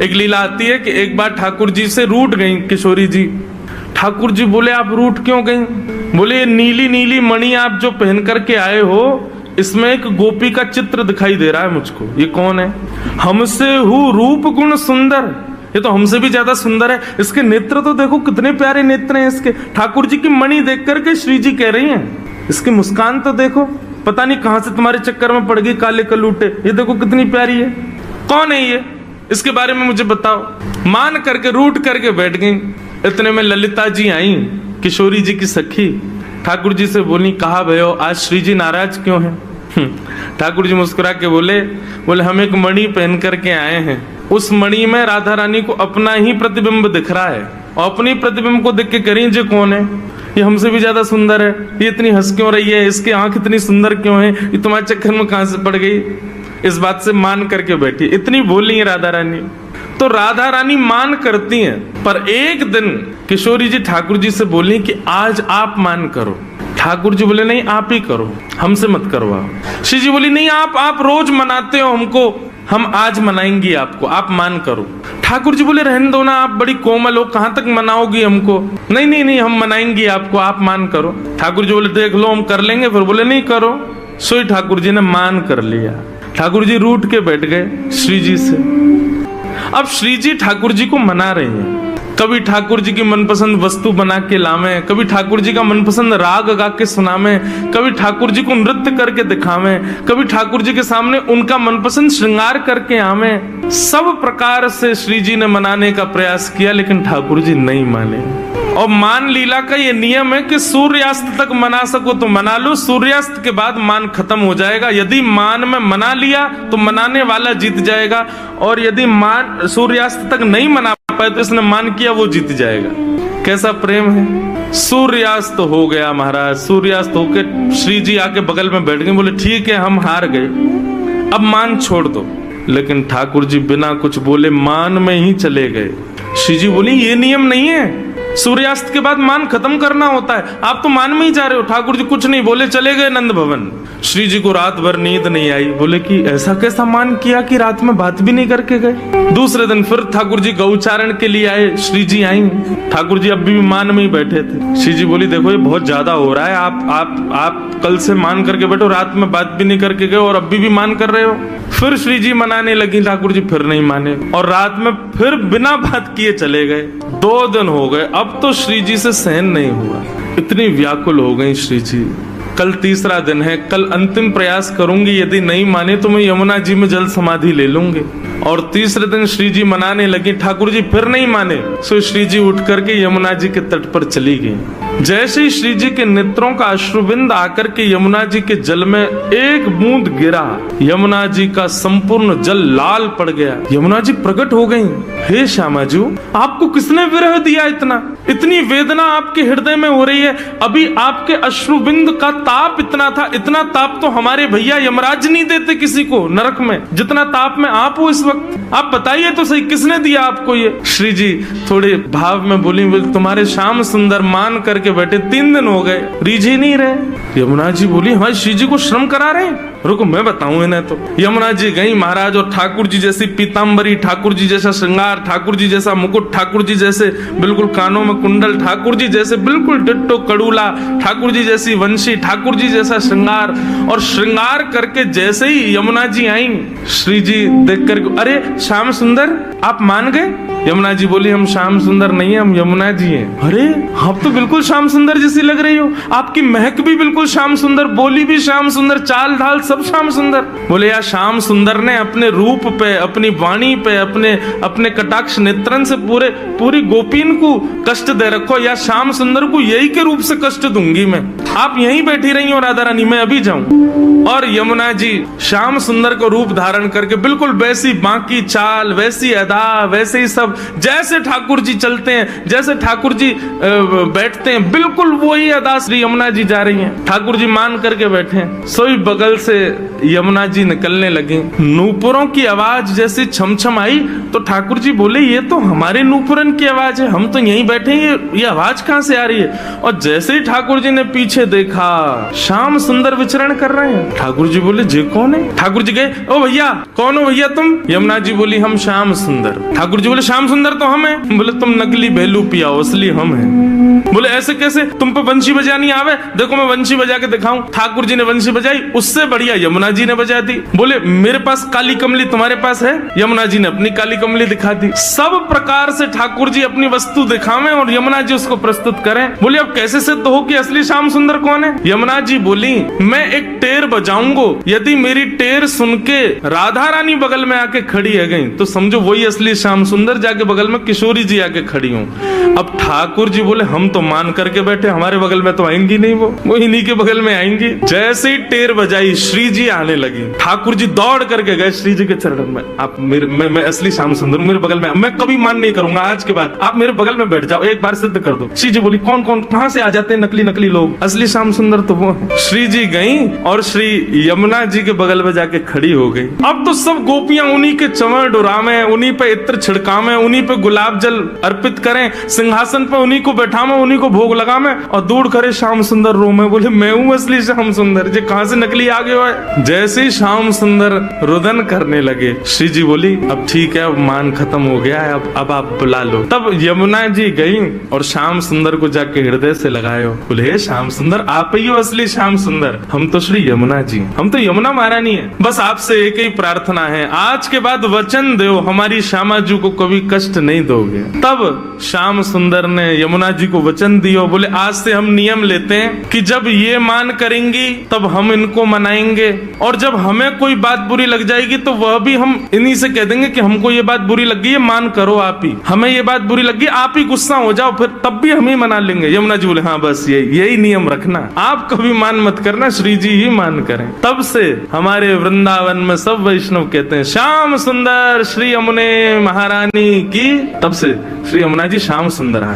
एक लीला आती है कि एक बार ठाकुर जी से रूठ गई किशोरी जी। ठाकुर जी बोले आप रूठ क्यों गई? बोले नीली नीली मणि आप जो पहन करके आए हो, इसमें एक गोपी का चित्र दिखाई दे रहा है मुझको। ये कौन है? हमसे हूँ रूप गुण सुंदर, ये तो हमसे भी ज्यादा सुंदर है। इसके नेत्र तो देखो कितने प्यारे नेत्र हैं इसके। ठाकुर जी की मणि देख करके श्री जी कह रही हैं, इसकी मुस्कान तो देखो, पता नहीं कहां से तुम्हारे चक्कर में पड़ गई काले कलूटे, ये देखो कितनी प्यारी है। कौन है ये? इसके बारे में मुझे बताओ। मान करके रूठ करके बैठ गई। इतने में ललिता जी आई, किशोरी जी की सखी। ठाकुर जी से बोली, कहा भयो आज श्री जी नाराज क्यों हैं? ठाकुर जी मुस्कुरा के बोले हम एक मणि पहन करके आए हैं, उस मणि में राधा रानी को अपना ही प्रतिबिंब दिख रहा है, और अपनी प्रतिबिंब को देख के कह रही है, कौन है ये? हमसे भी ज्यादा सुंदर है, ये इतनी हंस क्यों रही है, इसकी आंख इतनी सुंदर क्यों है, ये तुम्हारे चक्कर में कहां से पड़ गई? इस बात से मान करके बैठी। इतनी बोली है राधा रानी, तो राधा रानी मान करती हैं। पर एक दिन किशोरी जी ठाकुर जी से बोली कि आज आप मान करो। ठाकुर जी बोले नहीं आप ही करो, हमसे मत करवाओ। श्री जी बोली नहीं आप रोज मनाते हो हमको, हम आज मनाएंगी आपको, आप मान करो। ठाकुर जी बोले रहने दो ना, आप बड़ी कोमल हो, कहां तक मनाओगी हमको? नहीं हम मनाएंगी आपको, आप मान करो। ठाकुर जी बोले देख लो हम कर लेंगे। फिर बोले नहीं करो। सोई ठाकुर जी ने मान कर लिया। ठाकुर जी रूठ के बैठ गए श्री जी से। अब श्री जी ठाकुर जी को मना रहे हैं। कभी ठाकुर जी की मनपसंद वस्तु बना के लावे, कभी ठाकुर जी का मनपसंद राग गा के सुनावे, कभी ठाकुर जी को नृत्य करके दिखावे, कभी ठाकुर जी के सामने उनका मनपसंद श्रृंगार करके आवे। सब प्रकार से श्री जी ने मनाने का प्रयास किया, लेकिन ठाकुर जी नहीं माने। और मान लीला का ये नियम है कि सूर्यास्त तक मना सको तो मना लो, सूर्यास्त के बाद मान खत्म हो जाएगा। यदि मान में मना लिया तो मनाने वाला जीत जाएगा, और यदि मान सूर्यास्त तक नहीं मना पाए तो इसने मान किया वो जीत जाएगा। कैसा प्रेम है। सूर्यास्त हो गया महाराज, सूर्यास्त होके श्री जी आके बगल में बैठ गए। बोले ठीक है हम हार गए, अब मान छोड़ दो। लेकिन ठाकुर जी बिना कुछ बोले मान में ही चले गए। श्री जी बोली ये नियम नहीं है, सूर्यास्त के बाद मान खत्म करना होता है, आप तो मान में ही जा रहे हो। ठाकुर जी कुछ नहीं बोले, चले गए नंद भवन। श्री जी को रात भर नींद नहीं आई। बोले कि ऐसा कैसा मान किया कि रात में बात भी नहीं करके गए। दूसरे दिन फिर ठाकुर जी गौचारण के लिए आए। श्री जी आई, ठाकुर जी अभी भी मान में ही बैठे थे। श्री जी बोली देखो ये बहुत ज्यादा हो रहा है, आप कल से मान करके बैठो, रात में बात भी नहीं करके गए और अभी भी मान कर रहे हो। फिर श्री जी मनाने लगी, ठाकुर जी फिर नहीं माने, और रात में फिर बिना बात किए चले गए। 2 दिन हो गए, अब तो श्री जी से सहन नहीं हुआ, इतनी व्याकुल हो गई श्री जी। कल तीसरा दिन है, कल अंतिम प्रयास करूंगी, यदि नहीं माने तो मैं यमुना जी में जल समाधि ले लूंगी। और तीसरे दिन श्री जी मनाने लगी, ठाकुर जी फिर नहीं माने। सो श्री जी उठ करके यमुना जी के तट पर चली गई। जैसे ही श्री जी के नेत्रों का अश्रुबिंद आकर के यमुना जी के जल में एक बूंद गिरा, यमुना जी का संपूर्ण जल लाल पड़ गया। यमुना जी प्रकट हो गई। हे श्यामाजू, आपको किसने विरह दिया? इतनी वेदना आपके हृदय में हो रही है। अभी आपके अश्रुबिंद का ताप इतना था, इतना ताप तो हमारे भैया यमराज नहीं देते किसी को नरक में, जितना ताप में आप हो इस वक्त। आप बताइए तो सही, किसने दिया आपको ये? श्री जी थोड़े भाव में बोली, तुम्हारे श्याम सुंदर मान करके बैठे 3 दिन हो गए, रीझ ही नहीं रहे। यमुना जी बोली हमारे श्री जी को श्रम करा रहे हैं, रुको मैं बताऊं इन्हें। तो यमुना जी गई महाराज, और ठाकुर जी जैसी पीताम्बरी, ठाकुर जी जैसा श्रृंगार, ठाकुर जी जैसा मुकुट, ठाकुर जी जैसे बिल्कुल कानों में कुंडल, ठाकुर जी जैसे बिल्कुल डिट्टो कड़ूला, ठाकुर जी जैसी वंशी, ठाकुर जी जैसा श्रृंगार। और श्रृंगार करके जैसे ही यमुना जी आई, श्री जी देख कर अरे श्याम सुंदर आप मान गए? यमुना जी बोली हम श्याम सुंदर नहीं है, हम यमुना जी हैं। अरे आप तो बिल्कुल श्याम सुंदर जैसी लग रही हो, आपकी महक भी बिल्कुल श्याम सुंदर, बोली भी श्याम सुंदर, चाल ढाल सब श्याम सुंदर। बोले यार श्याम सुंदर ने अपने रूप पे, अपनी वाणी पे, अपने कटाक्ष नेत्रन से पूरी गोपीन को कष्ट दे रखो, या श्याम सुंदर को यही के रूप से कष्ट दूंगी मैं। आप यहीं बैठी रही हो राधा रानी, मैं अभी जाऊं। और यमुना जी श्याम सुंदर को रूप धारण करके बिल्कुल वैसी बाकी चाल, वैसी अदा, वैसे ही सब, जैसे ठाकुर जी चलते हैं, जैसे ठाकुर जी बैठते हैं, बिल्कुल वही अदा श्री यमुना जी जा रही हैं। ठाकुर जी मान करके बैठे हैं। सोई बगल से यमुना जी निकलने लगी। नूपुरों की आवाज जैसी छमछम आई तो ठाकुर जी बोले ये तो हमारे नूपुरन की आवाज है, हम तो यहीं बैठे हैं, ये आवाज कहां से आ रही है। और जैसे ही ठाकुर जी ने पीछे देखा, श्याम सुंदर विचरण कर रहे हैं। ठाकुर जी बोले जी कौन है। ठाकुर जी गए, ओ भैया कौन हो भैया तुम। यमुना जी बोली हम श्याम सुंदर। ठाकुर जी बोले श्याम सुंदर तो हम हैं। बोले तुम नकली भेलू पियाओ, असली हम हैं। बोले ऐसे कैसे, तुम पे वंशी बजानी आवे, देखो मैं वंशी बजा के दिखाऊं। ठाकुर जी ने वंशी बजाई, उससे बढ़िया यमुना जी ने बजा दी। बोले मेरे पास काली कमली, तुम्हारे पास है। यमुना जी ने अपनी काली कमली दिखा दी। सब प्रकार से ठाकुर जी अपनी वस्तु दिखावें और यमुना जी उसको प्रस्तुत करें। बोले अब कैसे सिद्ध हो कि असली श्याम सुंदर कौन है। यमुना जी बोली मैं एक टेर बजाऊंगो, यदि मेरी टेर सुन के राधा रानी बगल में आके खड़ी है गई तो समझो वही असली श्याम सुंदर, जाके बगल में किशोरी जी आके खड़ी हूं। अब ठाकुर जी बोले हम तो मान करके बैठे, हमारे बगल में तो आएंगी नहीं, वो इन्हीं के बगल में आएंगी। जैसे ही टेर बजाई श्री जी आने लगी। ठाकुर जी दौड़ करके गए श्री जी के चरणों में, आप मैं असली श्याम सुंदर मेरे बगल में, मैं कभी मान नहीं करूंगा, आज के बाद आप मेरे बगल में बैठ जाओ, एक बार सिद्ध कर दो। श्री जी बोली कौन कौन कहां से आ जाते हैं नकली नकली लोग, असली श्याम सुंदर तो वो। श्री जी गई और श्री यमुना जी के बगल में जाके खड़ी हो गई। अब तो सब गोपियां उन्हीं के चंवर डुरावे, उन्हीं पे इत्र छिड़कावे, उन्हीं पे गुलाब जल अर्पित करें, सिंहासन पे उन्हीं को बैठावे, उन्हीं को भोग लगावे और दूर करे श्याम सुंदर रो में। बोले मैं हूँ असली श्याम सुंदर, जे कहां से नकली आ गए हो। जैसे ही श्याम सुंदर रुदन करने लगे, श्री जी बोली अब ठीक है, अब मान खत्म हो गया है, अब आप बुला लो। तब यमुना जी गई और श्याम सुंदर को जाके हृदय से लगायो। बोले श्याम सुंदर आप ही हो असली श्याम सुंदर, हम तो श्री यमुना जी, हम तो यमुना महारानी है। बस आपसे एक ही प्रार्थना है, आज के बाद वचन दो हमारी श्यामा जी को कभी कष्ट नहीं दोगे। तब श्याम सुंदर ने यमुना जी को वचन दियो। बोले आज से हम नियम लेते हैं कि जब ये मान करेंगी तब हम इनको मनाएंगे, और जब हमें कोई बात बुरी लग जाएगी तो वह भी हम इन्हीं से कह देंगे कि हमको ये बात बुरी लग गई है, मान करो आप ही, हमें ये बात बुरी लग गई, आप ही गुस्सा हो जाओ, फिर तब भी हम ही मना लेंगे। यमुना जी बोले हाँ बस यही नियम रखना, आप कभी मान मत करना, श्री जी ही मान करें। तब से हमारे वृंदावन में सब वैष्णव कहते हैं श्याम सुंदर श्री यमुने महारानी की। तब से श्री यमुना जी श्याम सुंदर है।